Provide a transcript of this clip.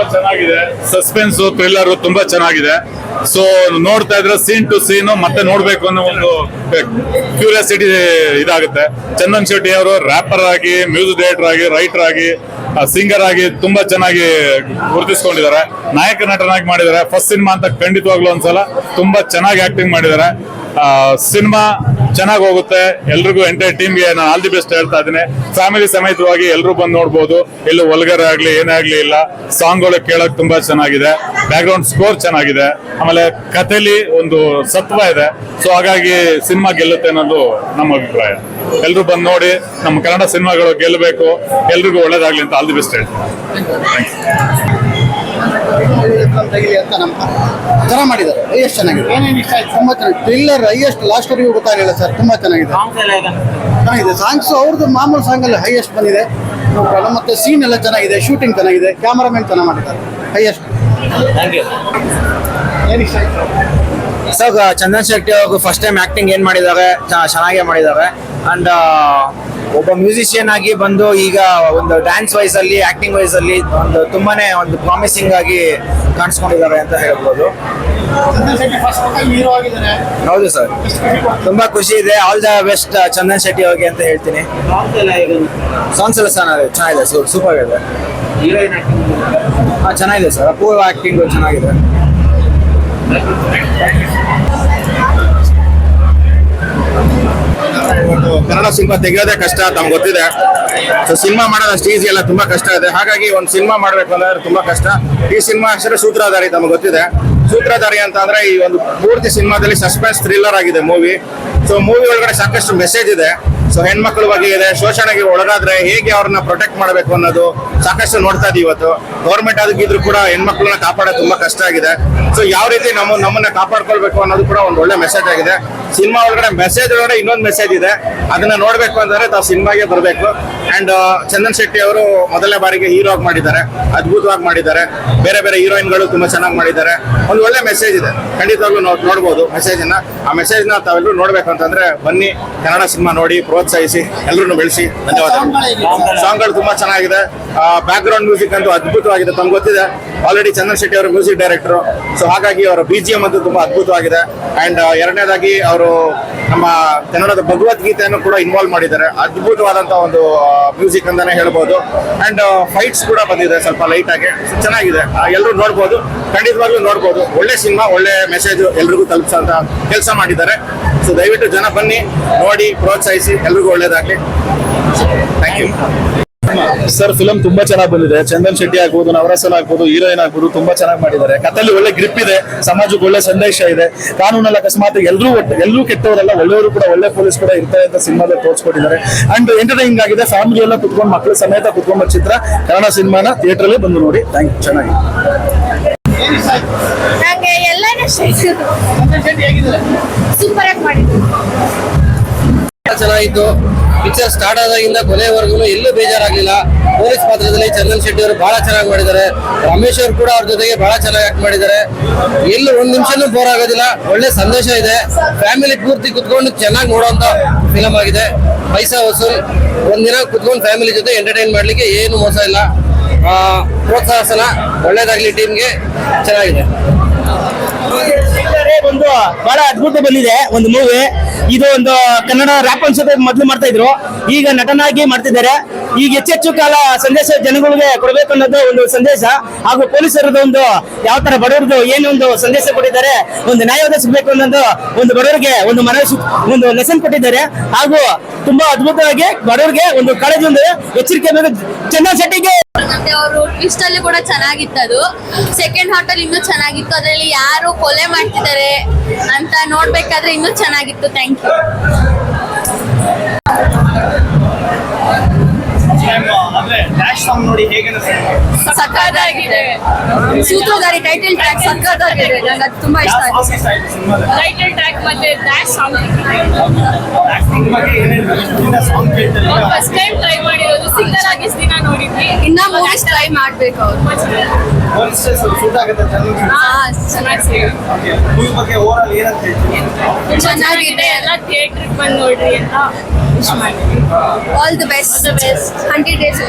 ತುಂಬಾ ಚೆನ್ನಾಗಿದೆ. Suspense thriller ತುಂಬಾ ಚೆನ್ನಾಗಿದೆ. ಸೊ ನೋಡ್ತಾ ಇದ್ರೆ ಸೀನ್ ಟು ಸೀನ್ ಮತ್ತೆ ನೋಡ್ಬೇಕು ಅನ್ನೋ ಒಂದು ಕ್ಯೂರಿಯಾಸಿಟಿ ಇದಾಗುತ್ತೆ. ಚಂದನ್ ಶೆಟ್ಟಿ ಅವರು ರ್ಯಾಪರ್ ಆಗಿ, ಮ್ಯೂಸಿಕ್ ಡೈರೆಕ್ಟರ್ ಆಗಿ, ರೈಟರ್ ಆಗಿ, ಸಿಂಗರ್ ಆಗಿ ತುಂಬಾ ಚೆನ್ನಾಗಿ ಗುರುತಿಸ್ಕೊಂಡಿದ್ದಾರೆ. ನಾಯಕ ನಟನಾಗಿ ಮಾಡಿದ್ದಾರೆ. ಫಸ್ಟ್ ಸಿನಿಮಾ ಅಂತ ಖಂಡಿತವಾಗ್ಲೂ ಒಂದ್ಸಲ ತುಂಬಾ ಚೆನ್ನಾಗಿ ಆಕ್ಟಿಂಗ್ ಮಾಡಿದ್ದಾರೆ. ಸಿನಿಮಾ ಚೆನ್ನಾಗಿ ಹೋಗುತ್ತೆ. ಎಲ್ರಿಗೂ ಎಂಟೈರ್ ಟೀಮ್ಗೆ ನಾನು ಆಲ್ ದಿ ಬೆಸ್ಟ್ ಹೇಳ್ತಾ ಇದ್ದೀನಿ. ಫ್ಯಾಮಿಲಿ ಸಮೇತವಾಗಿ ಎಲ್ಲರೂ ಬಂದು ನೋಡ್ಬೋದು. ಎಲ್ಲೂ ಒಲ್ಗರ್ ಆಗ್ಲಿ ಏನೇ ಆಗ್ಲಿ ಇಲ್ಲ. ಸಾಂಗ್ಗಳು ಕೇಳಕ್ ತುಂಬಾ ಚೆನ್ನಾಗಿದೆ. ಬ್ಯಾಕ್ ಗ್ರೌಂಡ್ ಸ್ಕೋರ್ ಚೆನ್ನಾಗಿದೆ. ಆಮೇಲೆ ಕಥೆಲಿ ಒಂದು ಸತ್ವ ಇದೆ. ಸೊ ಹಾಗಾಗಿ ಸಿನಿಮಾ ಗೆಲ್ಲುತ್ತೆ ಅನ್ನೋದು ನಮ್ಮ ಅಭಿಪ್ರಾಯ. ಎಲ್ರು ಬಂದು ನೋಡಿ. ನಮ್ಮ ಕನ್ನಡ ಸಿನಿಮಾಗಳು ಗೆಲ್ಲಬೇಕು. ಎಲ್ರಿಗೂ ಒಳ್ಳೇದಾಗ್ಲಿ ಅಂತ ಆಲ್ ದಿ ಬೆಸ್ಟ್ ಹೇಳ್ತೀನಿ. ಅಂತ ನಮ್ಮ ಚೆನ್ನಾಗಿ ಮಾಡಿದ್ದಾರೆ. ಎಷ್ಟು ಚೆನ್ನಾಗಿದೆ, ತುಂಬಾ ಚೆನ್ನಾಗಿ. ಥ್ರಿಲ್ಲರ್ ಹೈಯೆಸ್ಟ್ ಲಾಸ್ಟ್ ವರೆಗೂ ಗೊತ್ತಾಗಲಿಲ್ಲ ಸರ್. ತುಂಬಾ ಚೆನ್ನಾಗಿದೆ. ಚೆನ್ನಾಗಿದೆ ಸಾಂಗ್ಸ್. ಅವ್ರದ್ದು ಮಾಮೂಲು ಸಾಂಗ್ ಅಲ್ಲಿ ಹೈಯೆಸ್ಟ್ ಬಂದಿದೆ. ಮತ್ತೆ ಸೀನ್ ಎಲ್ಲ ಚೆನ್ನಾಗಿದೆ. ಶೂಟಿಂಗ್ ಚೆನ್ನಾಗಿದೆ. ಕ್ಯಾಮರಾಮನ್ ಚೆನ್ನಾಗಿ ಮಾಡಿದ್ದಾರೆ. ಹೈಯೆಸ್ಟ್. ಸರ್ ಚಂದನ್ ಶೆಟ್ಟಿ ಅವರು ಫಸ್ಟ್ ಟೈಮ್ ಆಕ್ಟಿಂಗ್ ಏನ್ ಮಾಡಿದ್ದಾರೆ ಚೆನ್ನಾಗೇ ಮಾಡಿದ್ದಾರೆ. ಅಂಡ್ ಒಬ್ಬ ಮ್ಯೂಸಿಷಿಯನ್ ಆಗಿ ಬಂದು ಈಗ ಒಂದು ಡ್ಯಾನ್ಸ್ ವೈಸ್ ಅಲ್ಲಿ, ಆಕ್ಟಿಂಗ್ ವೈಸ್ ಅಲ್ಲಿ ತುಂಬಾನೇ ಒಂದು ಪ್ರಾಮಿಸಿಂಗ್ ಆಗಿ ಕಾಣಿಸ್ಕೊಂಡಿದ್ದಾರೆ ಅಂತ ಹೇಳ್ಬೋದು. ಹೌದು ಸರ್, ತುಂಬಾ ಖುಷಿ ಇದೆ. All the best Chandan Shetty ಅವ್ರಿಗೆ ಅಂತ ಹೇಳ್ತೀನಿ. ಸಾಂಗ್ಸ್ ಎಲ್ಲ ಚೆನ್ನಾಗಿದೆ, ಸೂಪರ್ ಇದೆ. ಚೆನ್ನಾಗಿದೆ ಸರ್, ಅಪೂರ್ವ ಆಕ್ಟಿಂಗ್ ಚೆನ್ನಾಗಿದೆ. ಕನ್ನಡ ಸಿನಿಮಾ ತೆಗೆಯೋದೇ ಕಷ್ಟ, ತಮ್ಗೆ ಗೊತ್ತಿದೆ. ಸೊ ಸಿನಿಮಾ ಮಾಡೋದು ಅಷ್ಟು ಈಸಿ ಅಲ್ಲ, ತುಂಬಾ ಕಷ್ಟ ಇದೆ. ಹಾಗಾಗಿ ಒಂದು ಸಿನಿಮಾ ಮಾಡ್ಬೇಕು ಅಂದ್ರೆ ತುಂಬಾ ಕಷ್ಟ. ಈ ಸಿನಿಮಾ ಹೆಸರು ಸೂತ್ರಧಾರಿ, ತಮ್ಗೆ ಗೊತ್ತಿದೆ. ಸೂತ್ರಧಾರಿ ಅಂತ ಅಂದ್ರೆ ಈ ಒಂದು ಪೂರ್ತಿ ಸಿನಿಮಾದಲ್ಲಿ ಸಸ್ಪೆನ್ಸ್ ಥ್ರಿಲ್ಲರ್ ಆಗಿದೆ ಮೂವಿ. ಸೊ ಮೂವಿ ಒಳಗಡೆ ಸಾಕಷ್ಟು ಮೆಸೇಜ್ ಇದೆ. ಸೊ ಹೆಣ್ಮಕ್ಳ ಬಗ್ಗೆ ಇದೆ, ಶೋಷಣೆಗೆ ಒಳಗಾದ್ರೆ ಹೇಗೆ ಅವ್ರನ್ನ ಪ್ರೊಟೆಕ್ಟ್ ಮಾಡಬೇಕು ಅನ್ನೋದು ಸಾಕಷ್ಟು ನೋಡ್ತಾ ಇದೀವಿ ಇವತ್ತು. ಗೌರ್ಮೆಂಟ್ ಅದಕ್ಕಿದ್ರು ಕೂಡ ಹೆಣ್ಮಕ್ಳನ್ನ ಕಾಪಾಡೋದು ತುಂಬಾ ಕಷ್ಟ ಆಗಿದೆ. ಸೊ ಯಾವ ರೀತಿ ನಮ್ಮನ್ನ ಕಾಪಾಡ್ಕೊಳ್ಬೇಕು ಅನ್ನೋದು ಕೂಡ ಒಂದು ಒಳ್ಳೆ ಮೆಸೇಜ್ ಆಗಿದೆ. ಸಿನಿಮಾ ಒಳಗಡೆ ಮೆಸೇಜ್ ಒಳಗಡೆ ಇನ್ನೊಂದು ಮೆಸೇಜ್ ಇದೆ. ಅದನ್ನ ನೋಡ್ಬೇಕು ಅಂದ್ರೆ ತಾವು ಸಿನಿಮಾಗೆ ಬರಬೇಕು. ಅಂಡ್ ಚಂದನ್ ಶೆಟ್ಟಿ ಅವರು ಮೊದಲನೇ ಬಾರಿಗೆ ಹೀರೋ ಆಗಿ ಮಾಡಿದ್ದಾರೆ, ಅದ್ಭುತವಾಗಿ ಮಾಡಿದ್ದಾರೆ. ಬೇರೆ ಬೇರೆ ಹೀರೋಯಿನ್ಗಳು ತುಂಬಾ ಚೆನ್ನಾಗಿ ಮಾಡಿದ್ದಾರೆ. ಒಂದು ಒಳ್ಳೆ ಮೆಸೇಜ್ ಇದೆ, ಖಂಡಿತವಾಗ್ಲೂ ನೋಡ್ಬೋದು ಮೆಸೇಜ್ ಅನ್ನ. ಆ ಮೆಸೇಜ್ ನ ತಾವೆಲ್ಲರೂ ನೋಡ್ಬೇಕು ಅಂತಂದ್ರೆ ಬನ್ನಿ, ಕನ್ನಡ ಸಿನಿಮಾ ನೋಡಿ, ಪ್ರೋತ್ಸಾಹಿಸಿ, ಎಲ್ಲರೂ ಬೆಳೆಸಿ. ಧನ್ಯವಾದಗಳು. ಸಾಂಗ್ಗಳು ತುಂಬಾ ಚೆನ್ನಾಗಿದೆ. ಬ್ಯಾಕ್ ಗ್ರೌಂಡ್ ಮ್ಯೂಸಿಕ್ ಅಂತೂ ಅದ್ಭುತವಾಗಿದೆ. ತಮ್ಗೆ ಗೊತ್ತಿದೆ, ಆಲ್ರೆಡಿ ಚಂದನ್ ಶೆಟ್ಟಿ ಅವರು ಮ್ಯೂಸಿಕ್ ಡೈರೆಕ್ಟರ್. ಸೊ ಹಾಗಾಗಿ ಅವರ BGM ಅಂತೂ ತುಂಬಾ ಅದ್ಭುತವಾಗಿದೆ. ಅಂಡ್ ಎರಡನೇದಾಗಿ ಅವರು ನಮ್ಮ ಕನ್ನಡದ ಭಗವದ್ಗೀತೆಯನ್ನು ಕೂಡ ಇನ್ವಾಲ್ವ್ ಮಾಡಿದ್ದಾರೆ. ಅದ್ಭುತವಾದಂತಹ ಒಂದು ಮ್ಯೂಸಿಕ್ ಅಂತಾನೆ ಹೇಳ್ಬೋದು. ಅಂಡ್ ಫೈಟ್ಸ್ ಕೂಡ ಬಂದಿದೆ ಸ್ವಲ್ಪ ಲೈಟ್ ಆಗಿ, ಚೆನ್ನಾಗಿದೆ. ಎಲ್ಲರೂ ನೋಡ್ಬೋದು, ಖಂಡಿತವಾಗ್ಲೂ ನೋಡ್ಬೋದು. ಒಳ್ಳೆ ಸಿನಿಮಾ, ಒಳ್ಳೆ ಮೆಸೇಜ್ ಎಲ್ರಿಗೂ ತಲುಪಿಸೋಂತ ಕೆಲಸ ಮಾಡಿದ್ದಾರೆ. ಸೊ ದಯವಿಟ್ಟು ಜನ ಬನ್ನಿ, ನೋಡಿ, ಪ್ರೋತ್ಸಾಹಿಸಿ. ಎಲ್ರಿಗೂ ಒಳ್ಳೇದಾಗ್ಲಿ. Thank you sir. ಫಿಲಂ ತುಂಬಾ ಚೆನ್ನಾಗಿ ಬಂದಿದೆ. ಚಂದನ್ ಶೆಟ್ಟಿ ಆಗ್ಬೋದು, ನವರಸನ್ ಆಗ್ಬೋದು, ಹೀರೋಯಿನ್ ಆಗ್ಬೋದು, ತುಂಬಾ ಚೆನ್ನಾಗಿ ಮಾಡಿದ್ದಾರೆ. ಕಥೆಯಲ್ಲಿ ಒಳ್ಳೆ ಗ್ರಿಪ್ ಇದೆ, ಸಮಾಜಕ್ಕೆ ಒಳ್ಳೆ ಸಂದೇಶ ಇದೆ. ಕಾನೂನಲ್ಲಿ ಅಕಸ್ಮಾತ್ ಎಲ್ಲರೂ ಕೆಟ್ಟವರಲ್ಲ, ಒಳ್ಳೆಯವರು ಕೂಡ, ಒಳ್ಳೆ ಪೊಲೀಸ್ ಕೂಡ ಇರ್ತಾರೆ ಅಂತ ಸಿನಿಮಾದಲ್ಲಿ ತೋರಿಸ್ಕೊಟ್ಟಿದ್ದಾರೆ. ಅಂಡ್ ಎಂಟರ್ಟೈನಿಂಗ್ ಆಗಿದೆ. ಫ್ಯಾಮಿಲಿ ಎಲ್ಲ ಕುತ್ಕೊಂಡು, ಮಕ್ಕಳ ಸಮೇತ ಕುತ್ಕೊಂಡ ಚಿತ್ರ. ಕನ್ನಡ ಸಿನಿಮಾನ ಥಿಯೇಟರ್ ಅಲ್ಲಿ ಬಂದು ನೋಡಿ. Thank you. ಚೆನ್ನಾಗಿ ಸೂಪರ್ ಆಗಿ ಮಾಡಿದ್ರು. ಚೆನ್ನಾಗಿತ್ತು. ಪಿಕ್ಚರ್ ಸ್ಟಾರ್ಟ್ ಆದಾಗಿಂದ ಕೊನೆವರೆಗೂ ಎಲ್ಲೂ ಬೇಜಾರಾಗ್ಲಿಲ್ಲ. ಪೊಲೀಸ್ ಪಾತ್ರದಲ್ಲಿ ಚಂದನ್ ಶೆಟ್ಟಿ ಅವರು ಬಹಳ ಚೆನ್ನಾಗಿ ಮಾಡಿದ್ದಾರೆ. ರಮೇಶ್ ಅವರು ಕೂಡ ಅವ್ರ ಜೊತೆಗೆ ಬಹಳ ಚೆನ್ನಾಗಿ ಆಕ್ಟ್ ಮಾಡಿದ್ದಾರೆ. ಎಲ್ಲೂ ಒಂದ್ ನಿಮಿಷನೂ ಬೋರ್ ಆಗೋದಿಲ್ಲ. ಒಳ್ಳೆ ಸಂದೇಶ ಇದೆ. ಫ್ಯಾಮಿಲಿ ಪೂರ್ತಿ ಕುತ್ಕೊಂಡು ಚೆನ್ನಾಗಿ ನೋಡುವಂತ ಫಿಲಂ ಆಗಿದೆ. ಪೈಸಾ ವಸೂಲ್. ಒಂದಿನ ಕುತ್ಕೊಂಡು ಫ್ಯಾಮಿಲಿ ಜೊತೆ ಎಂಟರ್ಟೈನ್ ಮಾಡ್ಲಿಕ್ಕೆ ಏನು ಮೋಸ ಇಲ್ಲ. ಪ್ರೋತ್ಸಾಹನ ಒಳ್ಳೇದಾಗ್ಲಿ ಟೀಮ್ಗೆ. ಚೆನ್ನಾಗಿದೆ. ಒಂದು ಬಹಳ ಅದ್ಭುತ ಬಂದಿದೆ ಒಂದು ಮೂವಿ. ಇದು ಒಂದು ಕನ್ನಡ ರ್ಯಾಪ್ ಅನ್ಸುತ್ತೆ, ಮೊದಲು ಮಾಡ್ತಾ ಇದ್ರು, ಈಗ ನಟನಾಗಿ ಮಾಡ್ತಿದ್ದಾರೆ. ಈಗ ಹೆಚ್ಚೆಚ್ಚು ಕಾಲ ಸಂದೇಶ ಜನಗಳಿಗೆ ಕೊಡಬೇಕು ಅನ್ನೋದು ಒಂದು ಸಂದೇಶ. ಹಾಗೂ ಪೊಲೀಸರದ್ದು ಒಂದು ಯಾವ ತರ ಬಡವರದ್ದು ಏನೊಂದು ಸಂದೇಶ ಕೊಟ್ಟಿದ್ದಾರೆ, ಒಂದು ನ್ಯಾಯ ಸಿಗಬೇಕು ಅನ್ನೋದು ಒಂದು ಬಡವರಿಗೆ ಒಂದು ಒಂದು ಲೆಸನ್ ಕೊಟ್ಟಿದ್ದಾರೆ. ಹಾಗೂ ತುಂಬಾ ಅದ್ಭುತವಾಗಿ ಬಡವರಿಗೆ ಒಂದು ಕಾಳಜಿ, ಒಂದು ಎಚ್ಚರಿಕೆ ಬೇಕು ಚಂದನ್ ಶೆಟ್ಟಿಗೆ. ಮತ್ತೆ ಅವರು ಟ್ವಿಸ್ಟ್ ಅಲ್ಲಿ ಕೂಡ ಚೆನ್ನಾಗಿತ್ತು. ಅದು ಸೆಕೆಂಡ್ ಹಾರ್ಟ್ ಅಲ್ಲಿ ಇನ್ನೂ ಚೆನ್ನಾಗಿತ್ತು. ಅದರಲ್ಲಿ ಯಾರು ಕೊಲೆ ಮಾಡ್ತಿದ್ದಾರೆ ಅಂತ ನೋಡ್ಬೇಕಾದ್ರೆ ಇನ್ನೂ ಚೆನ್ನಾಗಿತ್ತು. Thank you. ಸಕ್ಕತ್ತಾಗಿದೆ. ಸೂತ್ರಧಾರಿ ಟೈಟಲ್ ಟ್ರ್ಯಾಕ್ ಸಕ್ಕತ್ತಾಗಿದೆ. ನಂಗೆ ಅದು ತುಂಬಾ ಇಷ್ಟ ಆಯ್ತು. ಟೈಟಲ್ ಟ್ರ್ಯಾಕ್ ಮತ್ತೆ dash song first time try ಮಾಡಿರೋದು. ಸಿಂಗಲ್ ಆಗಿ ದಿನ ನೋಡಿದ್ವಿ. ಇನ್ನ ಮೂವೀಸ್ ಟ್ರೈ ಮಾಡ್ಬೇಕು ಅವ್ರು. ಚೆನ್ನಾಗಿದೆ. ಎಲ್ಲ ಥಿಯೇಟರ್ ಬಂದು ನೋಡ್ರಿ ಅಂತ. All the best. 100 days.